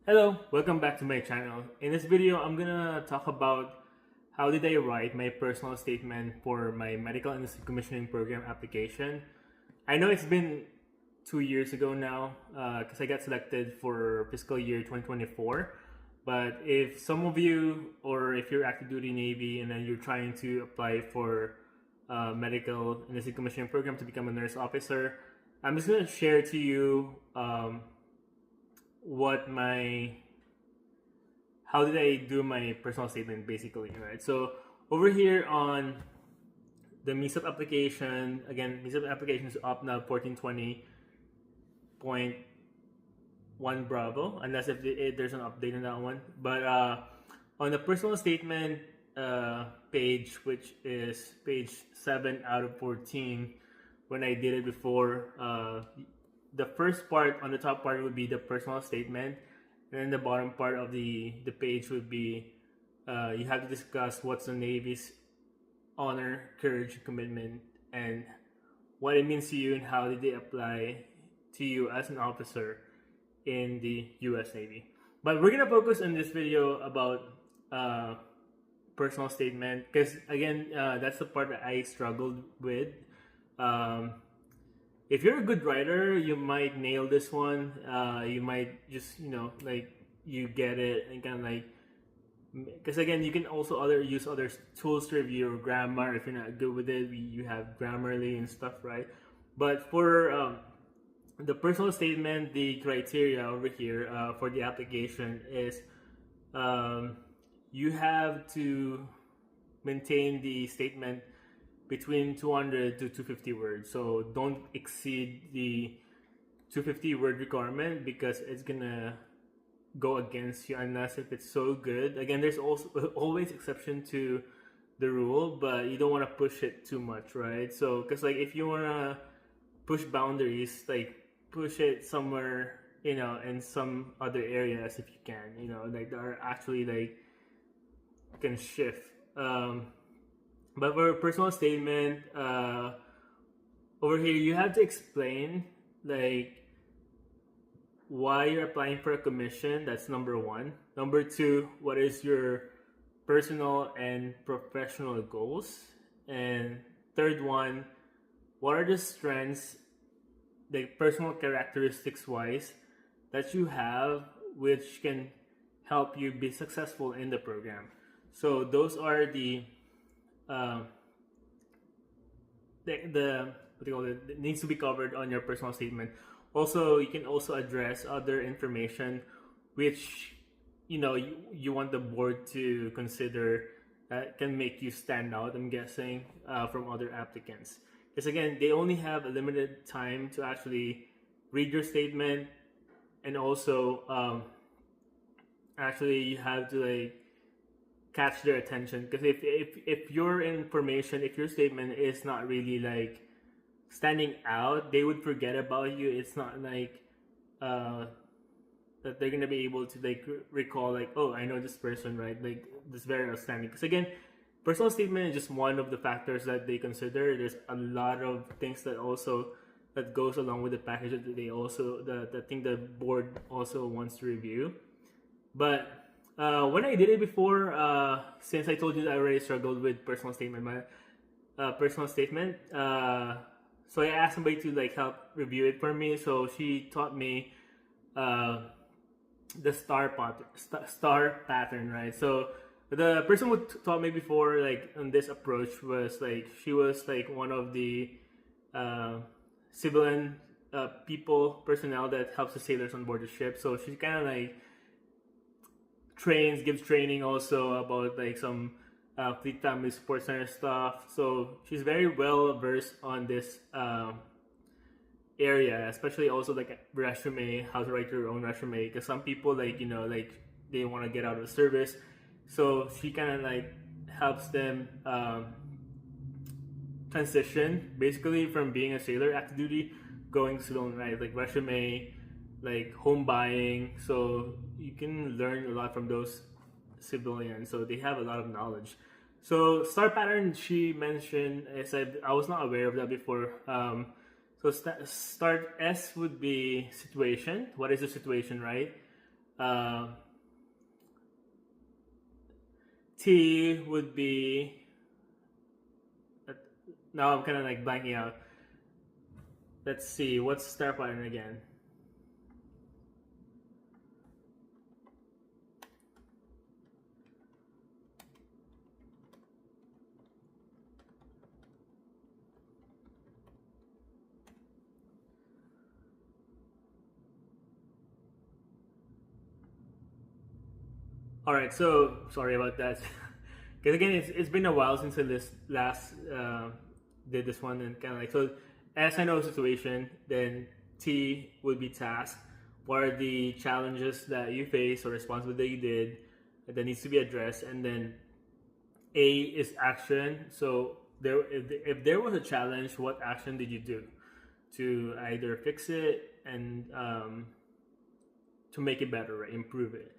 Hello, welcome back to my channel. In this video, I'm gonna talk about how did I write my personal statement for my medical industry commissioning program application. I know it's been 2 years ago now because I got selected for fiscal year 2024. But if some of you, or if you're active duty Navy and then you're trying to apply for medical industry commissioning program to become a nurse officer, I'm just gonna share to you what my how did I do my personal statement basically, right? So over here on the MECP application, again, MECP application is up now 1420.1 Bravo, unless if there's an update on that one. But on the personal statement page, which is page 7 out of 14, when I did it before, the first part on the top part would be the personal statement, and then the bottom part of the page would be you have to discuss what's the Navy's honor, courage, commitment, and what it means to you, and how did they apply to you as an officer in the U.S. Navy. But we're gonna focus in this video about personal statement because again, that's the part that I struggled with. If you're a good writer, you might nail this one. You might just, like you get it and kind of like, because again, you can also use other tools to review your grammar. If you're not good with it, you have Grammarly and stuff, right? But for the personal statement, the criteria over here for the application is you have to maintain the statement between 200 to 250 words. So don't exceed the 250 word requirement because it's gonna go against you unless if it's so good. Again, there's also always exception to the rule, but you don't want to push it too much, right? So because like if you want to push boundaries, like push it somewhere, in some other areas if you can, like that are actually like can shift. But for a personal statement, over here you have to explain like why you're applying for a commission. That's number one. Number two, what is your personal and professional goals? And third one, what are the strengths, like personal characteristics wise, that you have which can help you be successful in the program. So those are the what do you call it, it needs to be covered on your personal statement. Also, you can also address other information which you want the board to consider that can make you stand out, I'm guessing, from other applicants, because again, they only have a limited time to actually read your statement, and also actually you have to like catch their attention, because if your information, if your statement is not really like standing out, they would forget about you. It's not like that they're gonna be able to like recall like, oh, I know this person, right? Like this very outstanding. Because again, personal statement is just one of the factors that they consider. There's a lot of things that goes along with the package that they also the thing the board also wants to review. But when I did it before, since I told you that I already struggled with personal statement, so I asked somebody to like help review it for me. So she taught me the star pattern, right? So the person who taught me before, like on this approach, was like she was like one of the civilian personnel that helps the sailors on board the ship. So she kind of like gives training also about like some fleet family support center stuff. So she's very well versed on this area, especially also like resume, how to write your own resume, because some people like like they want to get out of the service. So she kind of like helps them transition basically from being a sailor active duty going civilian, right? Like resume, like home buying. So you can learn a lot from those civilians. So they have a lot of knowledge. So star pattern she mentioned, I was not aware of that before. So start S would be situation. What is the situation, right? Uh, T would be, now I'm kind of like blanking out. Let's see, what's star pattern again? All right, so sorry about that. Because again, it's been a while since I last did this one, and kind of like, so as I know the situation, then T would be task. What are the challenges that you face or responsibility that you did that needs to be addressed, and then A is action. So if there was a challenge, what action did you do to either fix it and to make it better, right? Improve it,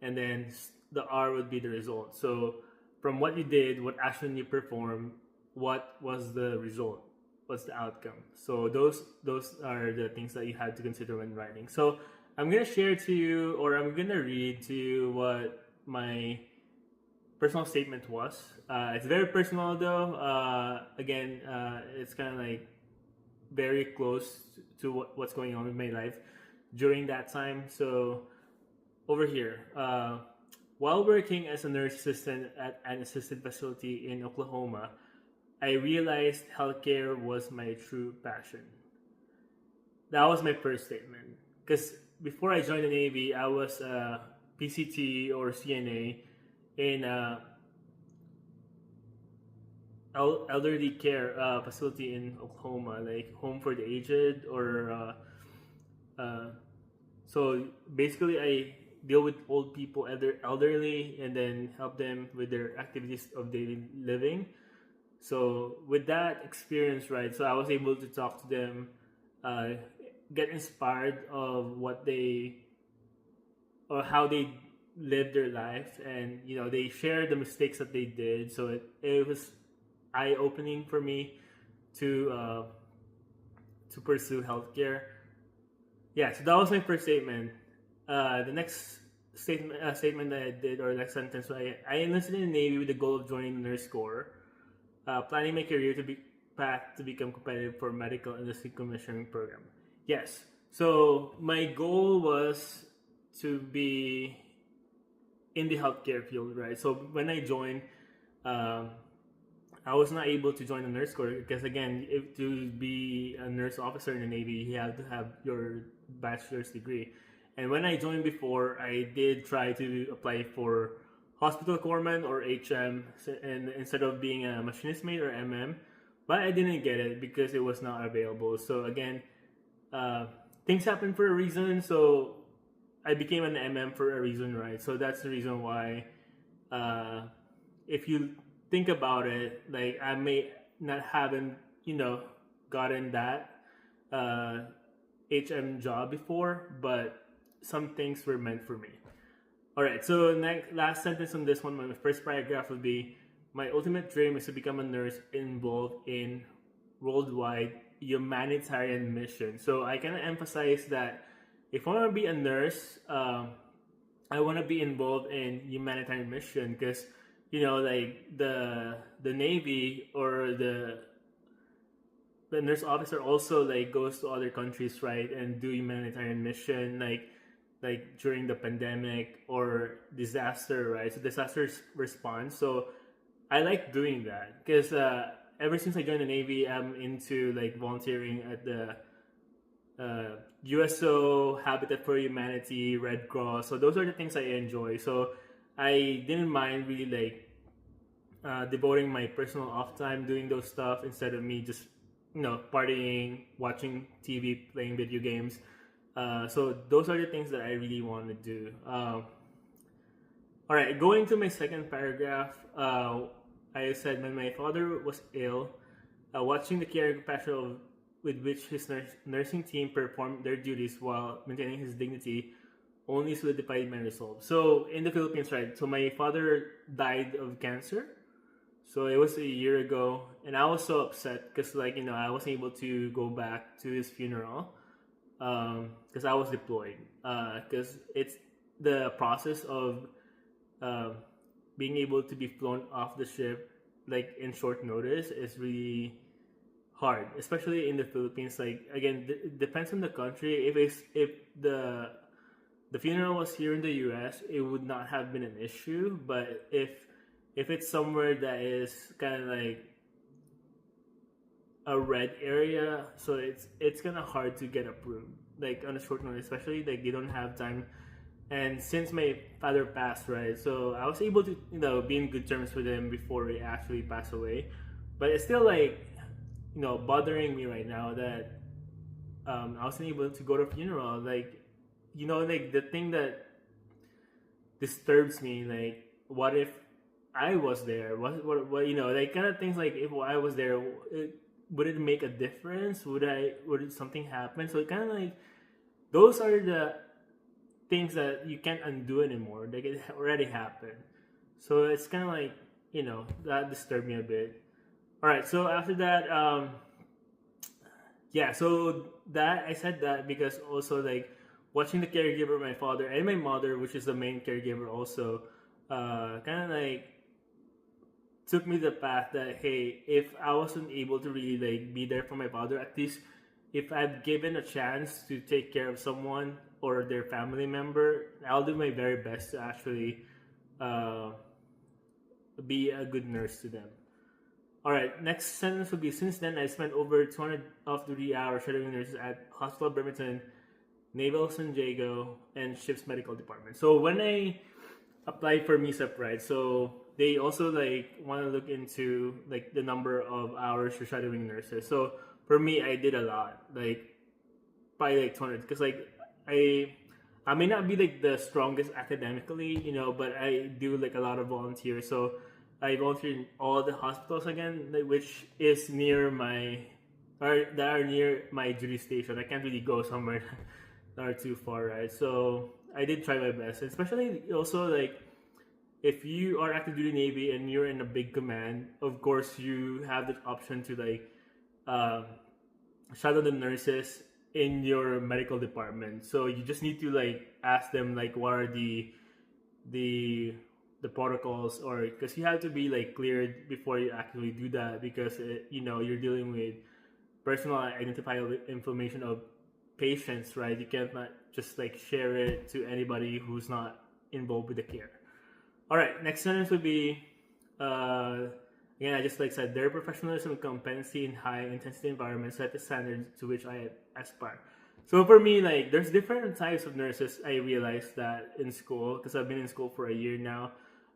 and then the R would be the result. So from what you did, what action you performed, what was the result? What's the outcome? So those are the things that you had to consider when writing. So I'm gonna share to you, or I'm gonna read to you what my personal statement was. It's very personal though. Again, it's kind of like very close to what's going on in my life during that time. So over here, while working as a nurse assistant at an assisted facility in Oklahoma, I realized healthcare was my true passion. That was my first statement. Because before I joined the Navy, I was a PCT or CNA in a elderly care facility in Oklahoma, like home for the aged, or so basically I deal with old people, elderly, and then help them with their activities of daily living. So with that experience, right, so I was able to talk to them, uh, get inspired of what they or how they lived their life, and they share the mistakes that they did. So it was eye opening for me to pursue healthcare. Yeah, so that was my first statement. The next statement that I did, or next sentence, I enlisted in the Navy with the goal of joining the Nurse Corps, planning my career to be path to become competitive for medical industry commissioning program. Yes, so my goal was to be in the healthcare field, right? So when I joined, um, I was not able to join the nurse corps because, again, if to be a nurse officer in the Navy, you have to have your bachelor's degree. And when I joined before, I did try to apply for hospital corpsman or HM, and instead of being a machinist mate or MM, but I didn't get it because it was not available. So again, things happen for a reason. So I became an MM for a reason, right? So that's the reason why. If you think about it, like I may not haven't gotten that HM job before, but some things were meant for me. All right, so next last sentence on this one, my first paragraph would be: my ultimate dream is to become a nurse involved in worldwide humanitarian mission. So I kind of emphasize that if I want to be a nurse, I want to be involved in humanitarian mission because like the Navy or the nurse officer also like goes to other countries, right, and do humanitarian mission, like during the pandemic or disaster, right? So disaster response. So I like doing that because ever since I joined the Navy, I'm into like volunteering at the USO, Habitat for Humanity, Red Cross. So those are the things I enjoy. So I didn't mind really like devoting my personal off time doing those stuff instead of me just partying, watching TV, playing video games. So those are the things that I really want to do. All right, going to my second paragraph, I said when my father was ill, watching the care and compassion with which his nursing team performed their duties while maintaining his dignity only solidified my resolve. So in the Philippines, right? So my father died of cancer. So it was a year ago, and I was so upset because, I wasn't able to go back to his funeral because I was deployed. Because the process of uh, being able to be flown off the ship like in short notice is really hard, especially in the Philippines. Like again, it depends on the country. If the funeral was here in the U.S., it would not have been an issue. But if it's somewhere that is kind of like a red area, so it's kind of hard to get approved like on a short notice, especially like you don't have time. And since my father passed, right, so I was able to be in good terms with him before he actually passed away. But it's still like bothering me right now that I wasn't able to go to a funeral. Like like the thing that disturbs me, like what if I was there? What like kind of things like if I was there, would it make a difference? Would something happen? So it kind of like those are the things that you can't undo anymore. Like it already happened. So it's kind of like that disturbed me a bit. All right. So after that, yeah. So that I said that because also like watching the caregiver, my father and my mother, which is the main caregiver, also kind of like took me the path that hey, if I wasn't able to really like be there for my father, at least if I've given a chance to take care of someone or their family member, I'll do my very best to actually uh, be a good nurse to them. All right, next sentence would be since then I spent over 200 off duty hours shadowing nurses at Hospital Bremerton, Naval San Diego, and Ship's Medical Department. So when I applied for MECP, right, so they also like want to look into like the number of hours for shadowing nurses. So for me, I did a lot, like probably like 200, because like I may not be like the strongest academically, but I do like a lot of volunteers. So I volunteer in all the hospitals again, like, which is near my or that are near my duty station. I can't really go somewhere that are too far, right? So I did try my best, especially also like if you are active duty Navy and you're in a big command, of course you have the option to like um, shadow the nurses in your medical department. So you just need to like ask them like what are the the protocols, or because you have to be like cleared before you actually do that, because you're dealing with personal identifiable information of patients, right? You can't not just like share it to anybody who's not involved with the care. All right, next sentence would be uh, again, I just like said, their professionalism and competency in high intensity environments set the standards to which I aspire. So for me, like, there's different types of nurses. I realized that in school because I've been in school for a year now.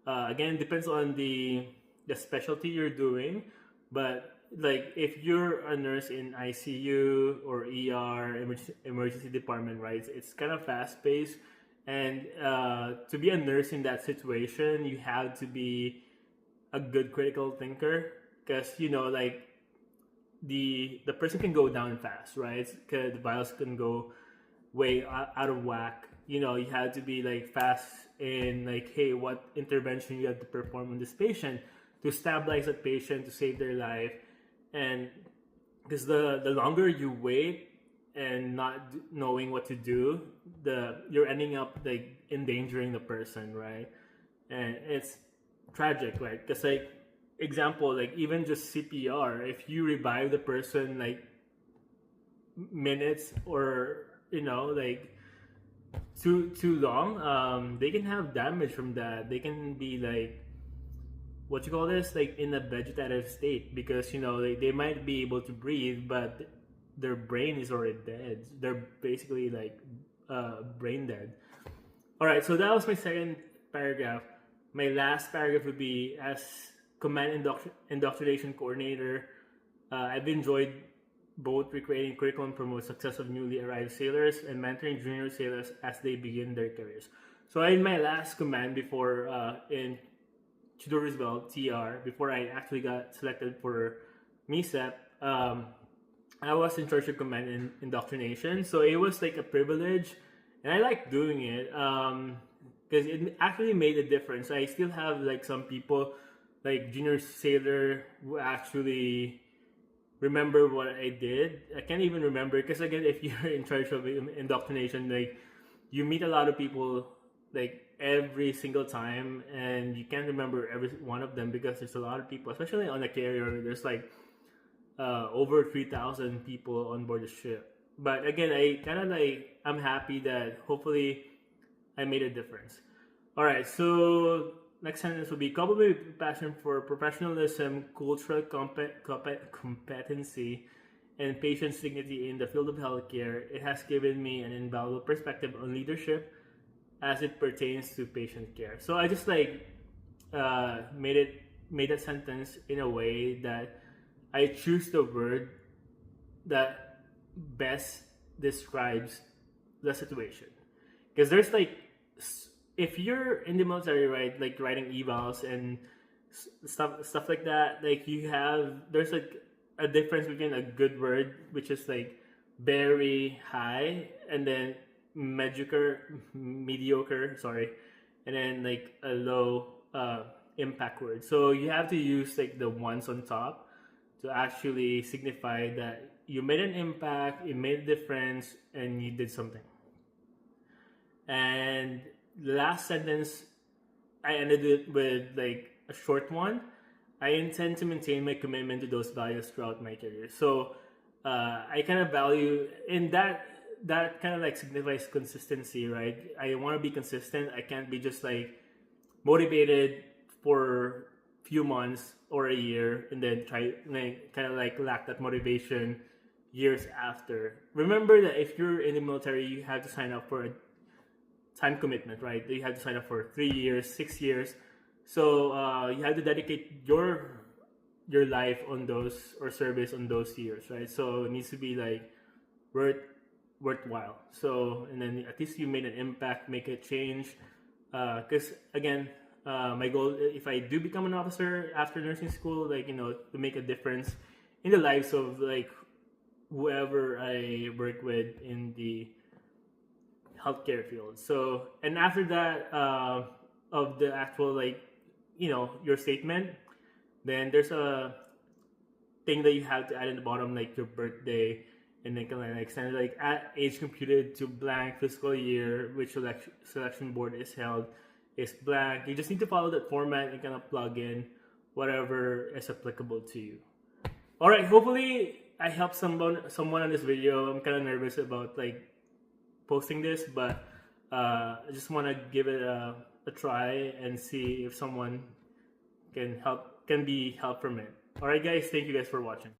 Again, it depends on the specialty you're doing, but like if you're a nurse in ICU or ER emergency department, right? It's kind of fast paced, and to be a nurse in that situation, you have to be a good critical thinker, because like the person can go down fast, right? Cause the vials can go way out of whack. You have to be like fast in like, hey, what intervention you have to perform on this patient to stabilize that patient to save their life. And because the longer you wait and not knowing what to do, you're ending up like endangering the person, right? And it's tragic, right? Because like example, like even just CPR, if you revive the person like minutes or like too long, they can have damage from that. They can be like what you call this, like in a vegetative state, because they might be able to breathe, but their brain is already dead. They're basically like brain dead. All right, so that was my second paragraph. My last paragraph would be as command indoctrination coordinator. I've enjoyed both recreating curriculum promote success of newly arrived sailors and mentoring junior sailors as they begin their careers. So in my last command before in Theodore Roosevelt TR, before I actually got selected for MECP, I was in charge of command and indoctrination. So it was like a privilege, and I liked doing it because it actually made a difference. I still have like some people, like junior sailor, who actually remember what I did. I can't even remember because again, if you're in charge of indoctrination, like you meet a lot of people like every single time, and you can't remember every one of them because there's a lot of people, especially on the carrier. There's like over 3,000 people on board the ship. But again, I'm happy that hopefully I made a difference. All right, so next sentence would be coupled with passion for professionalism, cultural competency, and patient's dignity in the field of healthcare. It has given me an invaluable perspective on leadership as it pertains to patient care. So I just like made that sentence in a way that I choose the word that best describes the situation. Because there's like, if you're in the military, right, like writing evals and stuff like that, like there's like a difference between a good word, which is like very high, and then mediocre, sorry, and then like a low impact word. So you have to use like the ones on top to actually signify that you made an impact, you made a difference, and you did something. And the last sentence, I ended it with like a short one. I intend to maintain my commitment to those values throughout my career. So I kind of value in that kind of like signifies consistency, right? I want to be consistent. I can't be just like motivated for few months or a year and then try like, kind of like lack that motivation years after. Remember that if you're in the military, you have to sign up for a time commitment, right? You have to sign up for 3 years, 6 years. So you have to dedicate your life on those or service on those years, right? So it needs to be like worthwhile. So and then at least you made an impact, make a change. Because again, my goal, if I do become an officer after nursing school, like to make a difference in the lives of like whoever I work with in the healthcare field. So and after that, of the actual like your statement, then there's a thing that you have to add in the bottom, like your birthday, and then kind of like extend like at age computed to blank fiscal year which selection board is held is blank. You just need to follow that format and kind of plug in whatever is applicable to you. All right, hopefully I helped someone on this video. I'm kind of nervous about like posting this, but I just want to give it a try and see if someone can be helped from it. All right, guys, thank you guys for watching.